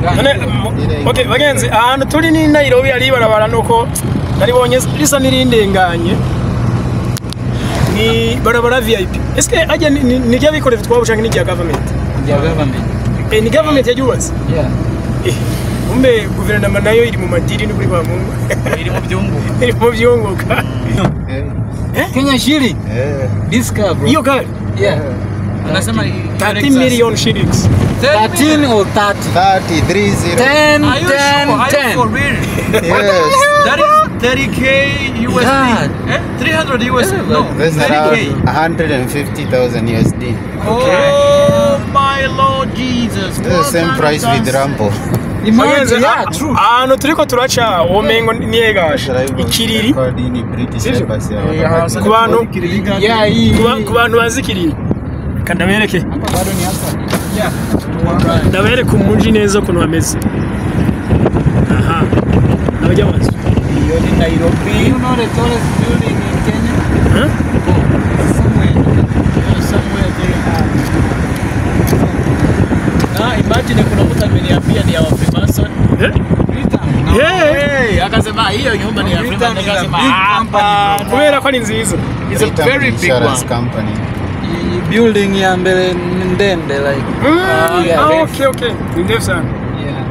Okay, bagenzi ahantu turi ni Nairobi ari barabara nuko naribonye risa nirindenganye ni barabara VIP. Est-ce que ajya ni rya bikorera twabushaka ni rya government? Ya government. Ni government yajubatse? Yeah. Umbe guverinoma nayo iri mu madiri no kuri ba Mungu. Iri mu byunguka. Iri mu byunguka. Kenya shilling. This car bro. Hiyo gari? Yeah. Anasema 30 million shillings. 13 or 30? 30, 30. 10, Are you 10, sure? 10. For real? Yes. That is 30k USD. God. 300 USD. No, That's 30k. around 150,000 USD. Oh my Lord Jesus. That's the same price with Rambo. Imagine, yeah, true. Ahantu turiko turaca omengo niye gasha ikiriri ku bantu ku bantu bazikiriri kandabereke Bado ni hapa. Yeah. ndabereke umuji neza kuno hameze aha nabajya mazu Hiyo ni Nairobi. You know the tallest building in Kenya? Huh? Somewhere there. Imagine kuna mtu ameniambia ni ya Freemason. Yeah. Akasema hiyo nyumba ni ya Freemason. Akasema hapa kubera ko ni nziza. It's a very big one. Company. Building ya mbele ndende like. Okay. Ndefu sana. Yeah.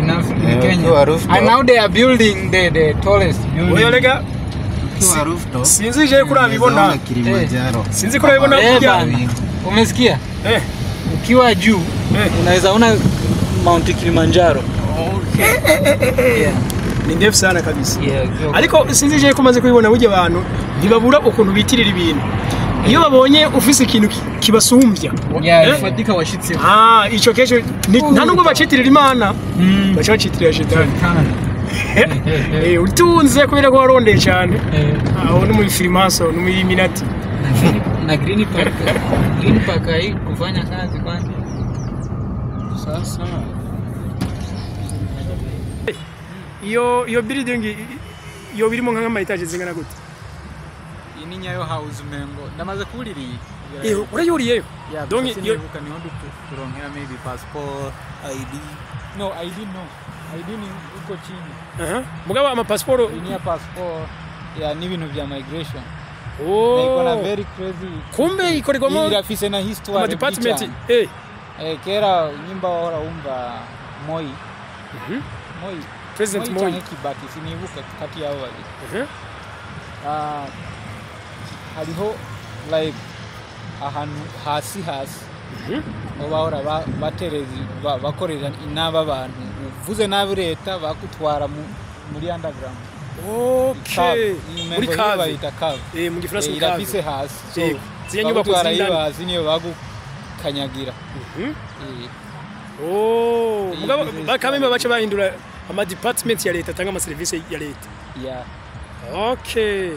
Enough in Kenya. And now they are building the tallest building. Oyalega sinzi je kurabibona. Sinzi kurabibona kuja. Umesikia? Ukiwa juu unaweza ona Mount Kilimanjaro. Yeah. Ni ndefu sana kabisa. Yeah. Ariko sinzi je kumaze kubibona buje abantu ntibabura ukuntu bitirira ibintu. Iyo babonye ufise ikintu kibasumbya. Fadika washitse. Ico kesho nta nubwo bacitirira Imana. Bacha bacitirira Shetani. Utunze kubera ko warondeye cyane. Aho ni muri Freemason, ni muri Illuminati. Na Green Park hai kufanya kazi kwani. Sasa. Iyo building iyo birimo nk'ama etage zingana gute? Ini Nyayo House mengo. Ndamaze kuliri. Urayuriyeyo? Donc yo kanihondo turonkera maybe passport, ID. No, ID no. ID ni uko chini. Mugaba ama passport ni ya passport ya ni ibintu bya migration. Iko na very crazy. Kumbe ikorerwamo irafise na history department. Kera nyimba wahora umva Moi. Moi. President Moi. Kibaki sinibuka kati yao wali. Hariho like ahantu hasi bahora baterezi bakorera inaba abantu uvuze nabi leta bakutwara muri underground. Okay. Muri bayita cave. Mu gifaransa cave. Irafise hasi. So ziya nyubako hasi niyo bagukanyagira. Mugabo bakamema bacha bahindura ama department ya leta tanga ama service ya leta. Yeah. Okay.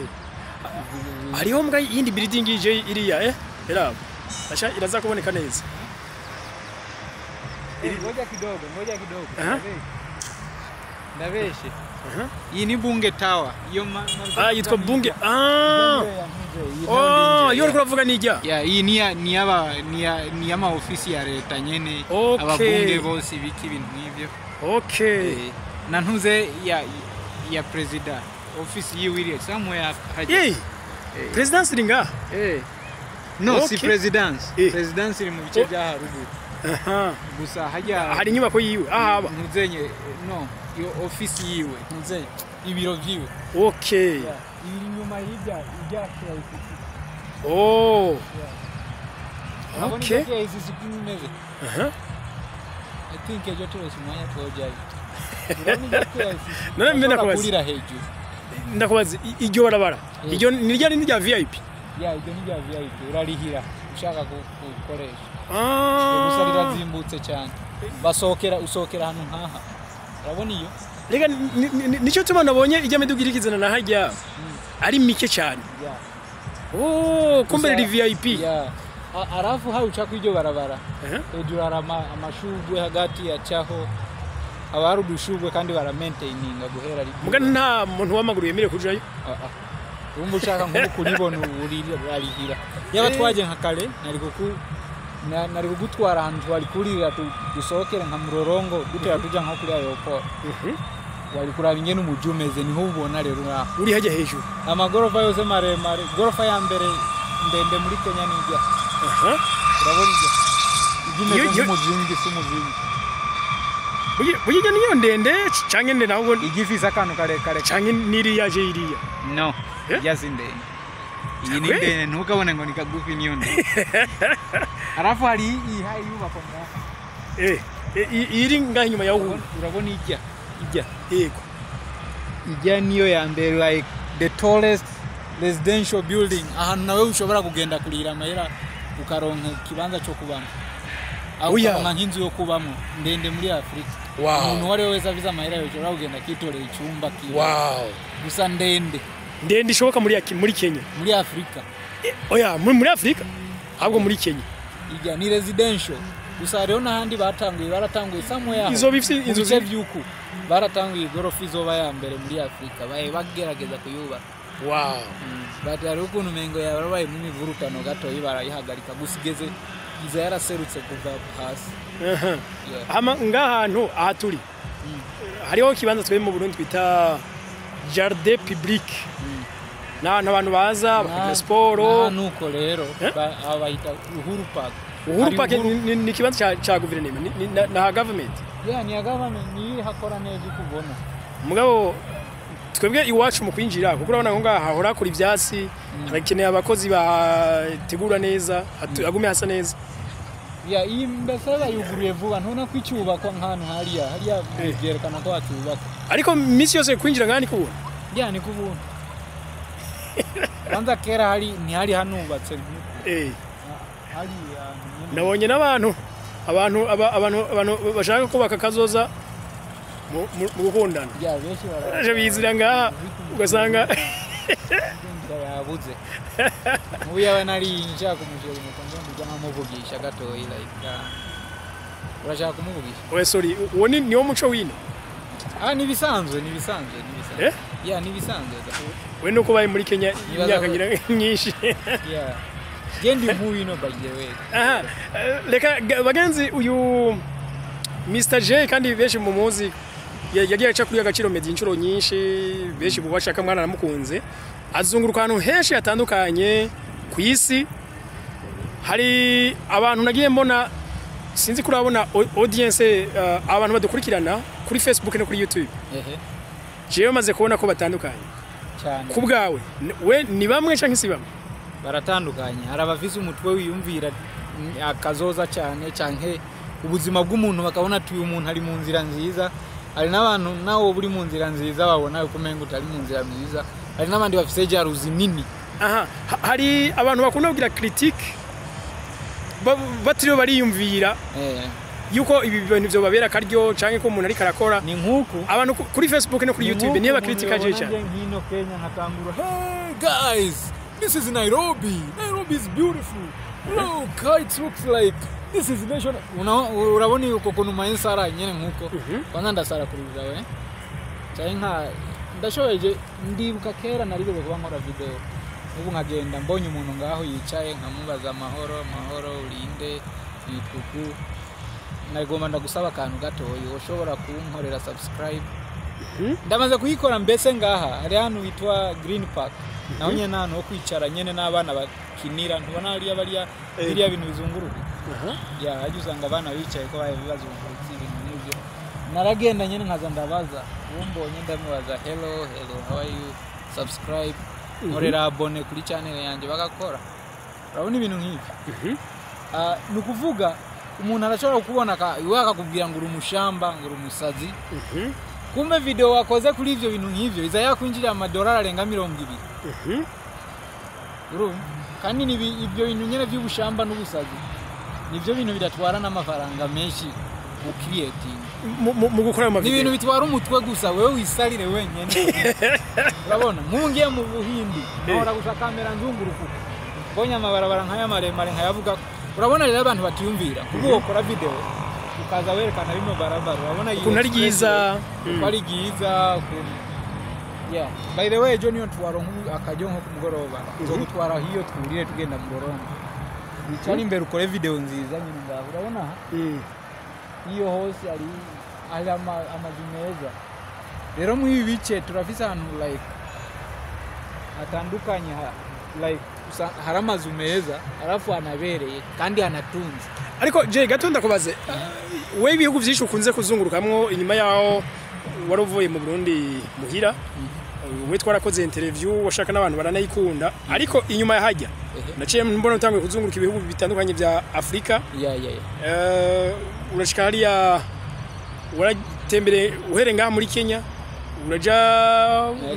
Hariho mbwa yindi building ije iriya era basha iraza kuboneka neza. Ngoja kidogo. Ndabeshe. Iyi ni Bunge Tower. Iyo yitwa Bunge. Yo uravuga nijya. Yeah, iyi ni ama ofisi ya leta nyene ababunge bose biki ibintu nk'ivyo. Okay. Na ntuze ya president. Office yiwiriye somewhere haje. President Siringa? No, si president. President iri mu bice bya haruguru. Gusa hajya hari nyubako yiwe ahaba. Ntuzenye no, yo office yiwe. Ntuzenye ibiro vyiwe. Okay. Iri nyuma ijya KICC. Okay. KICC kimeze. I think ejo twese mwanya twojaye. None mbena kubazira hejuru. Ndakubaza iryo barabara. Iryo nirya ni rya VIP. Yeah, iryo ni rya VIP. Urarihira ushaka gukoresha. Gusa rirazimbutse cyane. Usokera hano nkaha. Urabona iyo? Rega nico tuma nabonye ijya medugirikizana na hajya. Ari mike cyane. Kumbe ri VIP. Yeah. Arafu ha uca kwiryo barabara. Hejuru amashugwe hagati ya chaho. Abarudushugwe kandi bara maintaininga guhera ari. Muga nta muntu wamaguru yemere kujayo. Umbu ushaka nko kuribona urira arihira. Yaba twaje nka kare nariko nari kugutwara ahantu wari kurira dusohokere nka Murorongo dutera tuja nko kuri aeroport wari kuraba ingene umuji umeze niho ubona rero ngaho uri hajya hejuru amagorofa yose maremare gorofa ya mbere ndende muri Kenya nijya urabona igimeze nk'umuzingi s'umuzingi Buyiga niyo ndende canke ndende naho igifisa akantu kare canke niri yaje iriya no yazinde iyi ni ndende ntukabone ngo nikagufi niyo ndende arafu hari yubako ngaho iri ngaho inyuma yawo urabona ijya yego ijya niyo ya mbere like the tallest residential building ahantu nawe ushobora kugenda kurira amahera ukaronka kibanza cyo kubamo aho nk'inzu yo kubamo ndende muri Afrika umuntu wari wese aviza amahera yo ushobora kugenda kitorera icyumba gusa ndende ishoboka muri Kenya muri Afrika oya muri Afrika ahubwo muri Kenya ijya ni residential gusa rero nahandi baratanguye somewhere izo bifite inzu z'evyuku baratanguye igorofa izoba ya mbere muri Afrika bagerageza kuyubaka batari ukuntu mengo yabaye mu mivurutano gato barayihagarika gusigeze iza yaraserutse kuva hasi hama ngahantu aha turi hariho kibanza twe mu Burundi twita Jardin Public n'abantu baza bakora sport nuko rero abayita Uhuru Park ni kibanza cha guverinoma na government ni ya government ni hakora neza kubona mugabo twebwe iwacu mu kwinjira kuko urabona ngo ngaha hahora kuri ivyasi harakeneye abakozi bategura neza agume hasa neza iyi mbese bayuguruye vuba ntona kwicyubakwa nk'ahantu hariya byerekana ko hatubakwa ariko misi yose kwinjira ngani kubona ni kubona kwanza kera ntihari hanubatse nabonye n'abantu bashaka kubaka kazoza mu gukundana benshi bizira ngaha ugasanga yabuze mubi yawe nari nshaka kumujera umukonzo namuvugisha gatoyi like urashaka kumuvugisha oya sorry uwo niwo muco wino nibisanzwe ni bisanzwe we nuko baye muri Kenya imyaka nyinshi gendi muwino bagiye reka bagenzi uyu Mr J kandi benshi mu muzi yagiye aca kuri Agaciro Media inshuro nyinshi benshi bubashaka mwana namukunze azunguruka ahantu henshi hatandukanye ku isi hari abantu nagiye mbona sinzi kurabona audience abantu badukurikirana kuri Facebook no kuri YouTube jewe maze kubona ko batandukanye cyane ku bwawe we ni bamwe canke si bamwe baratandukanye hari abavize umutwe wiyumvira akazoza cyane canke ubuzima bw'umuntu bakabona ati uyu muntu ari mu nzira nziza hari n'abantu nawo buri mu nzira nziza babona yuko mengo utari mu nzira nziza hari n'abandi bafise jaruzi nini hari abantu bakunda kugira critique batiriyo bariyumvira yuko ibi bintu byo babera karyo canke ko umuntu ari karakora ni nkuko abantu kuri Facebook no kuri YouTube niba critique aje cyane nkino Kenya nkatangura hey guys this is Nairobi is beautiful look it looks like this is nation urabona yuko kono maensara nyene nkuko kwanza ndasara kuri zawe cyane ndashobeje ndibuka kera narigeze kuba nkora video ubu nkagenda mbonye umuntu ngaho yicaye nkamubaza amahoro urinde yituku nagomba ndagusaba akantu gatoyi ushobora kunkorera subscribe ndamaze kuyikora mbese ngaha ari hano witwa Green Park naho nyene hano kwicara nyene n'abana bakinira ntubona ari biriya bintu bizunguruka ajya usanga abana bicaye ko baye bazungurutse ibintu n'ibyo naragenda nyene nkaza ndabaza umbonye ndamubaza hello how are you subscribe nkorera abone kuri channel yanjye bagakora urabona ibintu nk'ibi nukuvuga umuntu arashobora kubona iwe akakubwira ngo uri umushamba ngo uri umusazi kumbe video wakoze kuri ivyo bintu nk'ivyo iza yakwinjira amadolari arenga 200 kandi ibyo bintu nyene by'ubushamba n'ubusazi nivyo bintu bidatwara n'amafaranga menshi mu creating mu gukora amavideo ibintu bitwara umutwe gusa wewe wisalire wenyene urabona nkungiye mu Buhindi nora gusa kamera nzunguruka bonya amabarabara nkaya maremare nkayavuga urabona rero abantu batiyumvira kuko ukora video ukaza werekana bino barabara urabona kunari giza bari giza by the way Junior twaro akajo nko kumugoroba zo gutwara hiyo twurire tugenda murorongo wicare imbere ukore video nziza nyine ngaho urabona iyo hose ari amazu meza rero mu ibi bice turafise ahantu like atandukanye like hari amazu meza arafu anabereye kandi anatunze ariko je gato ndakubaze we ibihugu byinshi ukunze kuzungurukamwo inyuma yaho waravuye mu Burundi muhira we twarakoze interview washaka n'abantu baranayikunda ariko inyuma yahajya naciye mbona utangiye kuzunguruka ibihugu bitandukanye bya Afrika urashika hariya waratembere uhere ngaha muri Kenya uraja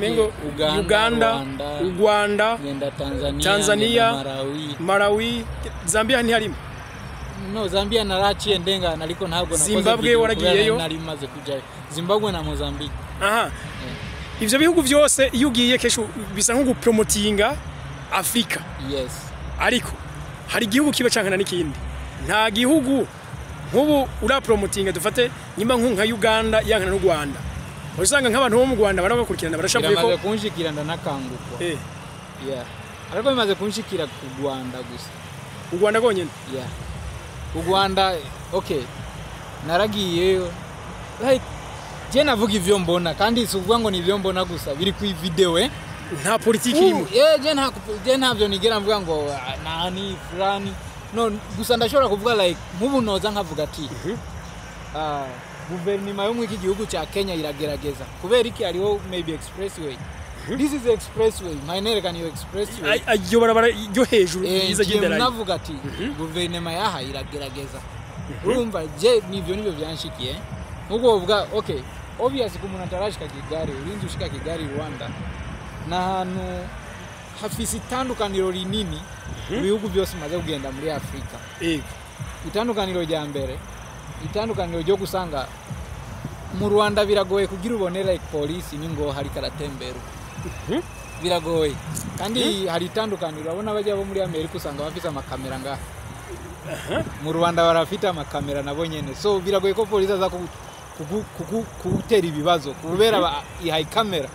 mengo Uganda u Rwanda Tanzania Malawi Zambia ntiharimo no Zambia naraciye ndengana ariko ntabwo nakoze Zimbabwe waragiyeyo narimaze kujayo Zimbabwe na Mozambique ivyo bihugu byose iyo ugiye kesho bisa nko gupromotinga Afrika ariko hari igihugu kiba cankana n'ikindi nta gihugu nk'ubu urapromotinga dufate nyimba nka Uganda yankana n'u Rwanda usanga nk'abantu bo mu Rwanda barabakurikirana barashavuye ko bimaze kunshikirana nakangukwa ariko bimaze kunshikira ku Rwanda gusa u Rwanda gonyene u Rwanda okay naragiyeyo like je navuga ivyo mbona kandi suvuga ngo ni ivyo mbona gusa biri ku video nta politiki irimo je ntabyo nigera mvuga ngo nani fulani no gusa ndashobora kuvuga like mubu noza nkavuga ati guverinoma yo mu iki gihugu cya Kenya iragerageza kubera iki ariho maybe expressway this is expressway mainere kan yo expressway ayo barabara yo hejuru yiza gendera navuga ati guverinoma yaha iragerageza urumva je nivyo byanshikiye nuko uvuga okay obviously kumuntu atarashika Kigali urinzi ushika Kigali Rwanda na hanu hafisi itandukaniro rinini ibihugu byose maze kugenda muri Afrika itandukaniro rya mbere itandukaniro ryo gusanga mu Rwanda biragoye kugira ubone like police ningo hari karatembera biragoye kandi hari itandukaniro urabona bajya bo muri Amerika usanga bafite amakamera ngaha mu Rwanda barafite amakamera nabo nyene so biragoye ko police aza kugutera ibibazo kubera ihaye kamera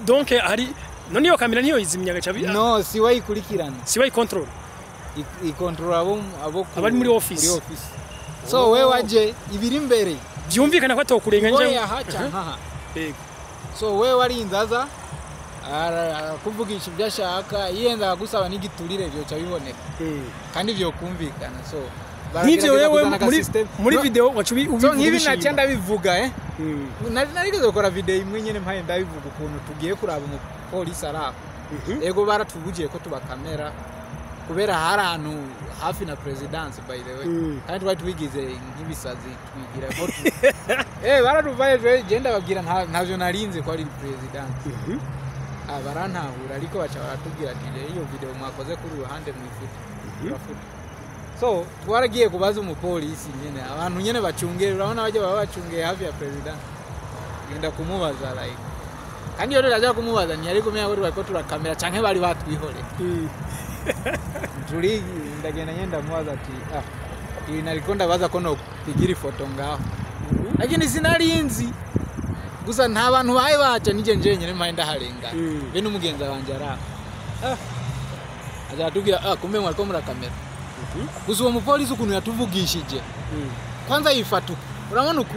donc hari none yo kamera niyo izimya gacha no si wayikurikirana si wayi control ikontrola abo abari muri office so we waje ibiri imbere byumvikana ko atokurenga nje so we wari inzaza kuvugisha ibyashaka yenda gusaba n'igiturire byo cyabiboneka kandi byo kumvikana so nivyo wewe muri video wacubi ubivuga nkibi nacenda bivuga narigeze gukora video imwe nyene mpaye ndabivuga ukuntu tugiye kuraba mu police araho ego baratubugiye ko tuba kamera kubera haranu hafi na presidence by the way kandi twari twigize nk'ibisazi twigira ko baraduvaye genda babwira ntavyo narinze ko ari president barantahura ariko baca baratubwira ati iyo video mwakoze kuri ruhande mwifuta so twaragiye kubaza umupolisi nyene abantu nyene bacungera urabona baje baba bacungeye hafi ya president genda kumubaza like kandi yoro raja kumubaza ni ariko mya ko turakamera canke bari batwihore turi ndagenda nyenda mubaza ati iyi narikonda baza ko no pigira ifoto ngaho lakini sinarinzi gusa nta bantu baye baca nije nyene mpaye ndaharenga be n'umugenza wanje ara aja tugira kumbe mwariko murakamera gusa uwo mupolisi ukuntu yatuvugishije kwanza yifatuka urabona uku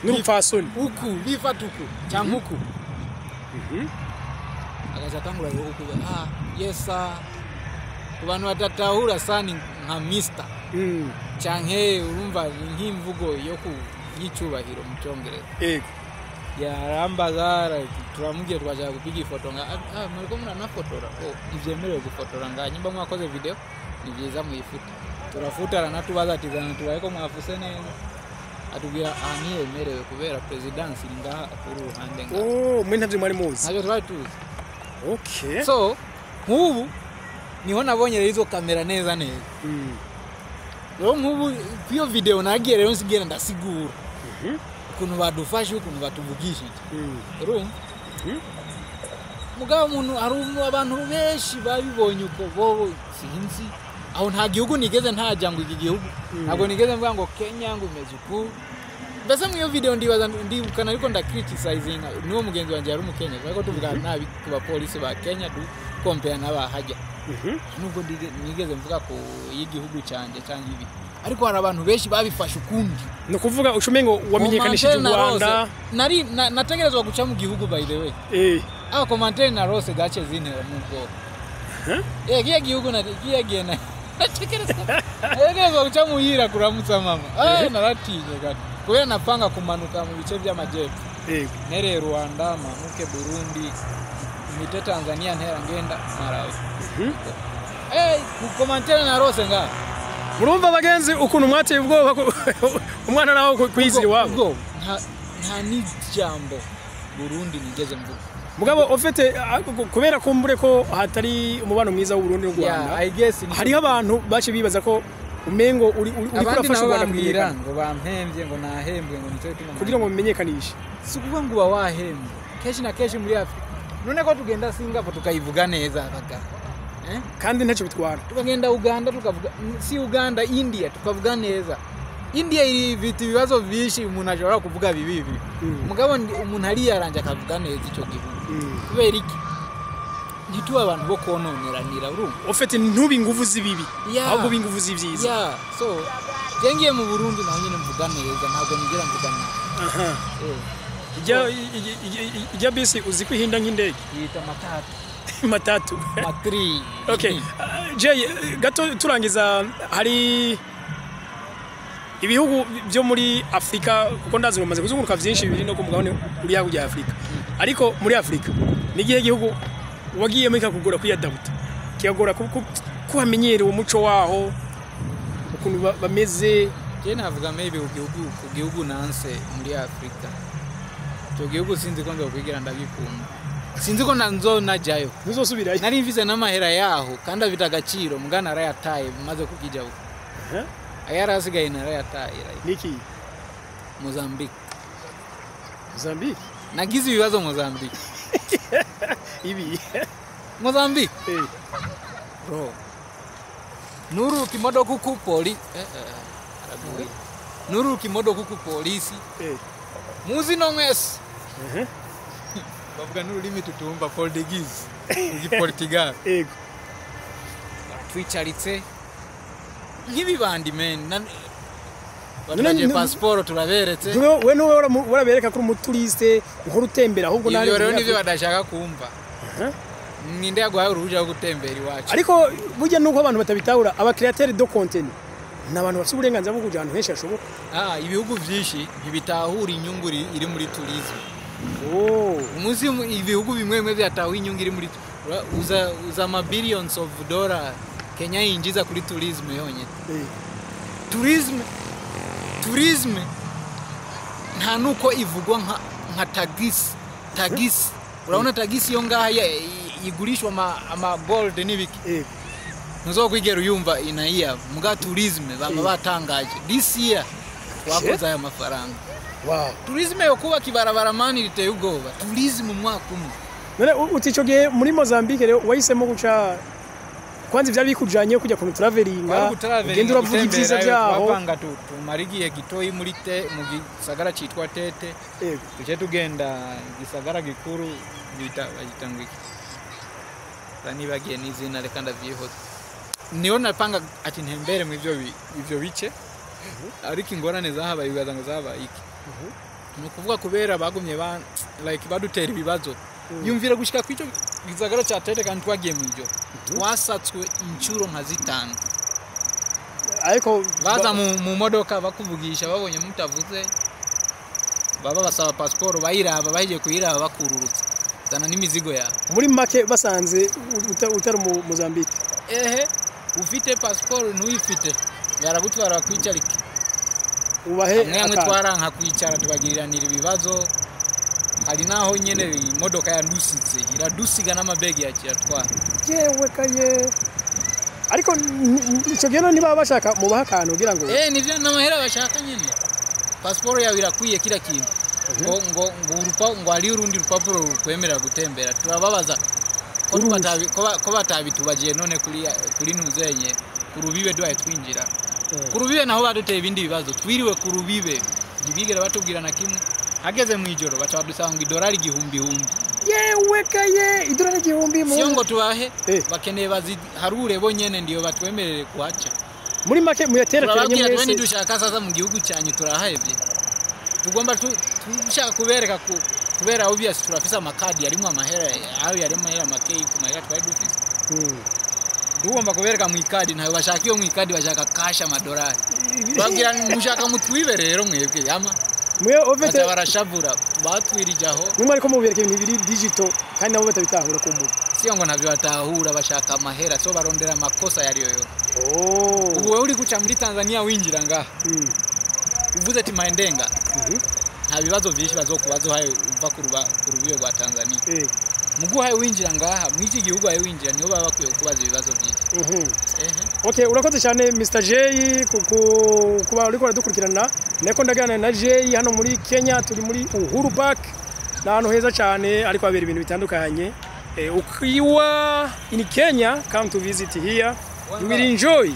n'umfasoni uku bifatuku cyangwa uku agaza tangura uku yesa kubantu batatahura sani nka mister canke urumva nk'imvugo yo ku yicubahiro mu cyongereza yarambagara turamugiye twaje kupiga ifoto nga muriko muranafotora ivyemerewe gufotora nga nyimba mwakoze video ni byiza muyifuta turafuta ranatubaza ati zana tubayeko mwafuse neza atubwira yemerewe kubera presidence ngaha kuri ruhande nga mwe ntavyo mwari muzi ntabyo twari tuzi okay so nk'ubu niho nabonye rero izo kamera neza rero nk'ubu iyo video nagiye rero nsigera ndasigura ukuntu badufashe ukuntu batuvugishije urumva mugabo umuntu ari abantu benshi babibonye uko bo sinzi aho nta gihugu nigeze ntajya ngo iki gihugu ntabwo nigeze mvuga ngo Kenya ngo imeze uku mbese mu iyo video ndibukana ariko nda criticizing niwo mugenzi wanje yari umukenya ariko tuvuga nabi ku bapolisi ba Kenya du compare n'abahajya nubwo nigeze mvuga ko y'igihugu cyanje cyangwa ibi ariko hari abantu benshi babifashe ukundi no kuvuga ucumengo wamenyekanishije u Rwanda nategerezwa guca mu gihugu by the way aho commentaire na Rose gace zintera mu bwo giye gihugu na giye gena nategerezwa guca mu yira kuramutsa mama naratinye gato kubera napanga kumanuka mu bice by'amajyepfo nere Rwanda manuke Burundi mite Tanzania ntera ngenda Malawi ku commentaire na Rose nga murumva bagenzi ukuntu mwateye ubwoba umwana naho kwizira wabo nta n'ijambo Burundi nigeze mvuga mugabo ofete kubera kumbure ko hatari umubano mwiza w'u Burundi n'u Rwanda hariho abantu bace bibaza ko umengo uri kurafasha u Rwanda kumenyekana ngo bampembye ngo nahembwe ngo nicyo bituma kugira ngo mumenyekanishe si kuvuga ngo wahembwe keshi na keshi muri Afrika none ko tugenda Singapore tukayivuga neza baga kandi ntacyo bitwara tukagenda Uganda tukavuga si Uganda India tukavuga neza India iri biti bibazo bishi umuntu ashobora kuvuga bibi mugabo umuntu ari yaranje akavuga neza icyo gihugu kubera iki nituba abantu bo kononeranira urumva ofete ntubi nguvu zibibi ahubwo binguvu z'ivyiza so jengiye mu Burundi naho nyine mvuga neza ntabwo nigera mvuga neza ijya bisi uzi kwihinda nk'indege yita matatu matri okay Jay gato turangiza hari ibihugu byo muri Afrika kuko ndazi bamaze kuzunguruka byinshi biri no kumugabane uri yaho ya Afrika ariko muri Afrika nigihe gihugu wagiye muri kakugura kwiyadabuta kiyagora kuhamenyera umuco waho ukuntu bameze je navuga maybe ku gihugu nanse muri Afrika cyo gihugu sinzi ko ndo kwigira ndabikunda sinzi ko nanzo najayo ntuzosubirayo nari mvize n'amahera yaho kandi afite agaciro mugana arayataye maze kukijaho ayarasigaye narayataye niki Mozambique nagize ibibazo Mozambique ibi Mozambique bro nuru kimodoka ku polisi muzi no mwese bavuga n'ururimi tutumva Portuguese Portugal twicaritse nk'ibibandi men Banaje passport turaberetse we no warabereka kuri umuturiste uhora utembera ahubwo nari rero nivyo badashaka kumva ninde yagwaye uruja rwo gutembera iwacu ariko burya nuko abantu batabitahura aba createur de contenu nabantu bafite uburenganzira bwo kujana henshi ashoboka ibihugu byinshi bibitahura inyungu iri muri tourism umuzi ibihugu bimwe byatahuye inyungu iri muri uza ma billions of dollars Kenya yinjiza kuri tourism yonyine tourism nta nuko ivugwa nka tagisi urabona tagisi yo ngaha igurishwa ama gold n'ibiki nuzo kwigera uyumva inaiya muga tourism baba batangaje this year wakoza aya mafaranga tourism yo kuba kibarabara mani liteye ubwoba tourism umwaka umwe none uticoge muri Mozambique rero wahisemo guca kwanza ivya bikujanye kujya ku travelinga ugenda uravuga ibyiza byaho bavanga tumarigiye gitoyi muri mu gisagara citwa Tete tuje tugenda gisagara gikuru bagitangwiki bani bagiye n'izina reka ndavyihoza niyo napanga ati ntembere mu ivyo bice ariko ingorane zahabaye bibaza ngo zabaye iki no kuvuga kubera bagumye badutera ibibazo yumvira gushika kwico gisagara cha Tete kandi twagiye mu ijoro twasatswe incuro nka 5 ariko baza mu modoka bakuvugisha babonye mutavuze baba basaba passport bayiraba bahiye kuyiraba bakururutse zana n'imizigo ya muri make basanze utari mu Mozambique ufite passport ntuyifite yaragutwara kwicarika ubahe mwemwe twaranka kwicara tubagiriranira ibibazo hari naho nyene imodoka yandusitse iradusiga n'amabegi yakiratwara yewe kaye ariko ico geno niba bashaka mu bahakano kugira ngo nivyo n'amahera bashaka nyene passport yawe irakwiye kila kintu ngo ari urundi rupapuro rukwemera gutembera turababaza ko batabitubagiye none kuri ntuzenye kurubibe dwaye twinjira kurubibe naho baduteye ibindi bibazo twiriwe kurubibe ntibigera batubwira na kimwe hageze mu ijoro baca badusanga $1,000 yewe kaye idolari igihumbi mu sio ngo tubahe Eh. bakeneye baziharure bonyene ndiyo batwemerere kuhaca muri make muyaterekeranye turababwira twe mwese nidushaka sasa mu gihugu cyanyu turahebye tugomba tushaka kubereka kubera obvious turafisa amakadi yarimo amahera ayo yarimo amahera makeyi ku mahera twari dufise tugomba kubereka mu ikadi ntayo bashaka iyo mu ikadi bashaka cash amadolari babwira mushaka mutwibe rero mwebwe ama mwe ovete barashavura batwirijaho mwe ariko mubereka ibintu biri digital kandi nabo batabitahura ku mbuga sio ngo navyo batahura bashaka amahera so barondera amakosa yariyo yo oh ubu uri guca muri Tanzania winjira ngaha uvuze ati maendenga nta bibazo byinshi bazokubazo haye uva ku rubiyo rwa Tanzania mugu haye winjira ngaha mwiki gihugu haye winjira niho baba bakwiye kubaza ibibazo byinshi okay urakoze cyane Mr J kuba uri ko dukurikirana neko ndagana na J hano muri Kenya turi muri Uhuru Park n'ahantu heza cyane ariko abera ibintu bitandukanye ukiwa in Kenya come to visit here you will enjoy